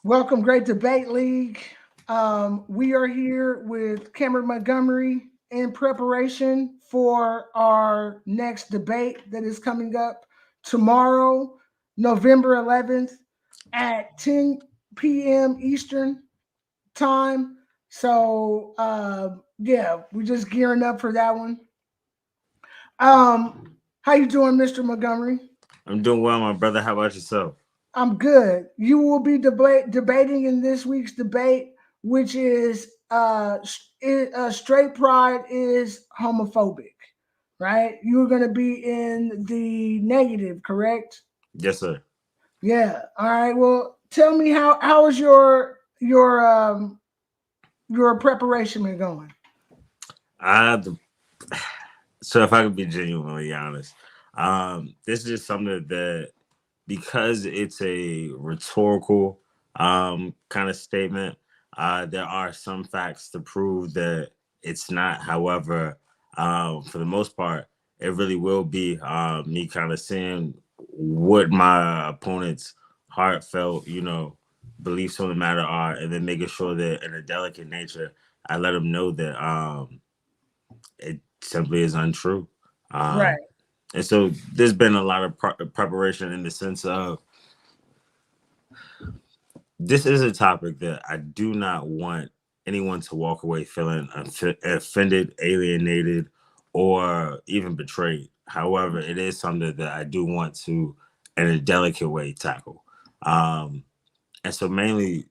Welcome, Great Debate League. We are here with Cameron Montgomery in preparation for our next debate that is coming up tomorrow, November 11th at 10 p.m. Eastern time. So, yeah, we're just gearing up for that one. How you doing, Mr. Montgomery? I'm doing well, my brother. How about yourself? I'm good. You will be debating in this week's debate, which is straight pride is homophobic, right? You're going to be in the negative, correct? Yes, sir. Yeah. All right. Well, tell me how is your preparation been going? I so if I could be genuinely honest, this is just something that because it's a rhetorical kind of statement, there are some facts to prove that it's not. However, for the most part, it really will be me kind of seeing what my opponent's heartfelt, beliefs on the matter are, and then making sure that in a delicate nature, I let them know that it simply is untrue. Um, Right. and so there's been a lot of preparation in the sense of this is a topic that I do not want anyone to walk away feeling offended, alienated, or even betrayed. However, it is something that I do want to, in a delicate way, tackle. Um, and so, mainly,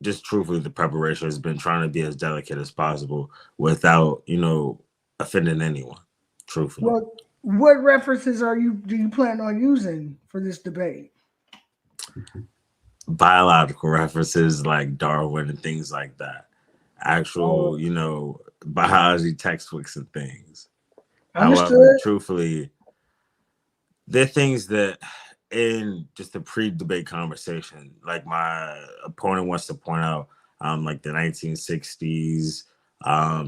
just truthfully, the preparation has been trying to be as delicate as possible without, offending anyone. Truthfully, Well, what references do you plan on using for this debate? biological references like Darwin and things like that. Actual, Oh, biology textbooks and things. However, understood. truthfully, they're things that in just a pre-debate conversation, like my opponent wants to point out, like the 1960s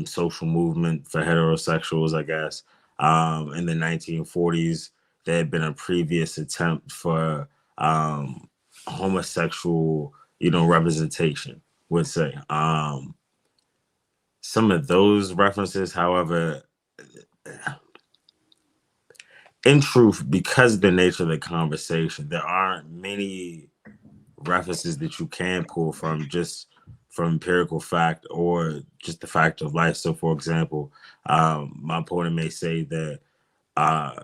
social movement for heterosexuals, I guess. In the 1940s, there had been a previous attempt for homosexual, representation, would say. Some of those references, however, in truth, because of the nature of the conversation, there aren't many references that you can pull from just from empirical fact or just the fact of life. So, for example, my opponent may say that uh,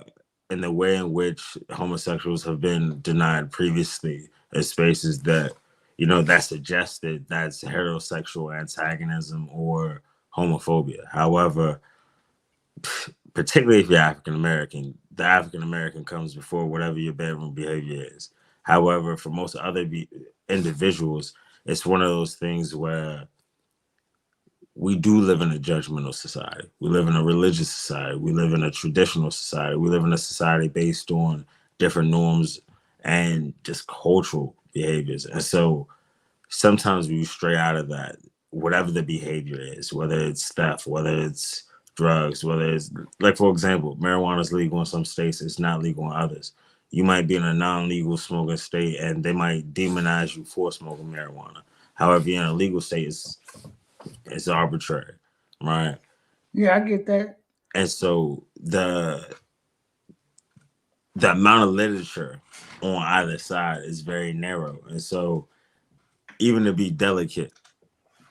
in the way in which homosexuals have been denied previously as spaces that, that suggested that's heterosexual antagonism or homophobia. However, particularly if you're African American, the African American comes before whatever your bedroom behavior is. However, for most other individuals, it's one of those things where we do live in a judgmental society. We live in a religious society. We live in a traditional society. We live in a society based on different norms and just cultural behaviors. And so sometimes we stray out of that, whatever the behavior is, whether it's theft, whether it's drugs, whether it's like, for example, marijuana is legal in some states, it's not legal in others. You might be in a non-legal smoking state and they might demonize you for smoking marijuana. However, you're in a legal state, it's arbitrary, right? Yeah, I get that. And so the amount of literature on either side is very narrow. And so even to be delicate,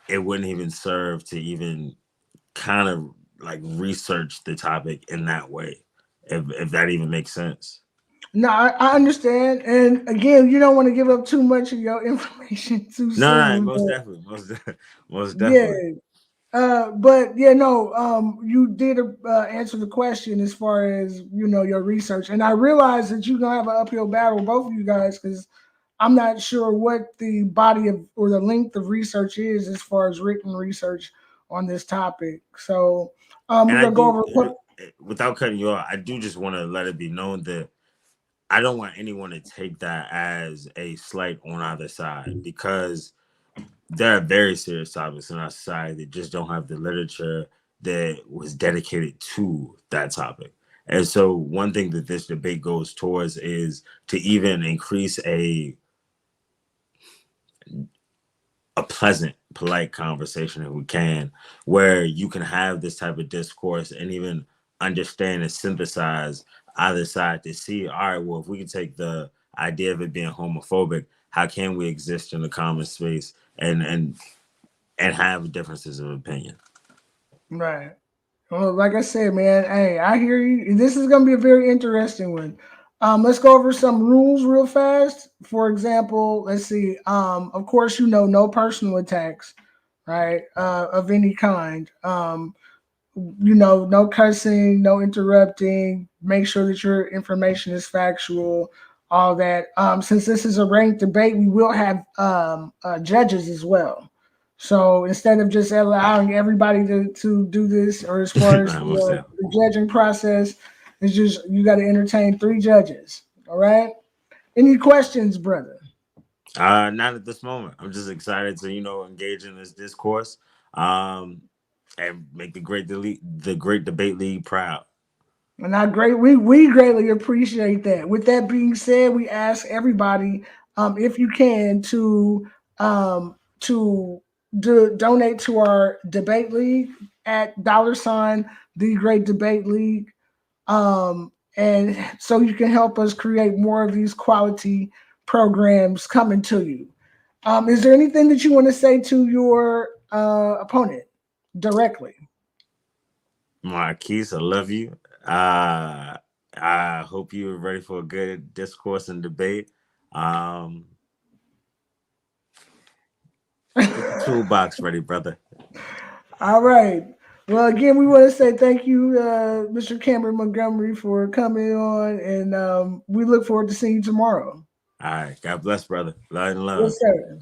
it wouldn't even serve to even kind of like research the topic in that way, if that even makes sense. No, I understand. And again, you don't want to give up too much of your information too No, no, soon. most But definitely, most yeah, definitely. but yeah, no, you did answer the question as far as your research, and I realize that you're gonna have an uphill battle, both of you guys, because I'm not sure what the body of or the length of research is as far as written research on this topic. So And we're I gonna go do, over what. without cutting you off, I do just want to let it be known that I don't want anyone to take that as a slight on either side because there are very serious topics in our society that just don't have the literature that was dedicated to that topic. And so, one thing that this debate goes towards is to even increase a pleasant, polite conversation if we can, where you can have this type of discourse and even understand and synthesize either side to see, all right, well, if we can take the idea of it being homophobic, how can we exist in the common space and have differences of opinion? Right. Well, like I said, man, hey, I hear you. This is gonna be a very interesting one. Let's go over some rules real fast. For example, let's see. Of course, no personal attacks, right? Of any kind. No cussing, no interrupting. Make sure that your information is factual. All that. Since this is a ranked debate, we will have judges as well. So instead of just allowing everybody to do this, or as far as Almost there. the judging process, it's just you got to entertain three judges. All right. Any questions, brother? Not at this moment. I'm just excited to, engage in this discourse, um, and make the great debate league proud. And we greatly appreciate that. With that being said, we ask everybody, if you can, to donate to our debate league at $ the Great Debate League, and so you can help us create more of these quality programs coming to you. Is there anything that you want to say to your opponent directly? Marquise, I love you. Uh, I hope you're ready for a good discourse and debate. Um, get the toolbox ready, brother. All right. Well, again, we want to say thank you, Mr. Cameron Montgomery, for coming on, and we look forward to seeing you tomorrow. All right. God bless, brother. Love and Yes, love. sir.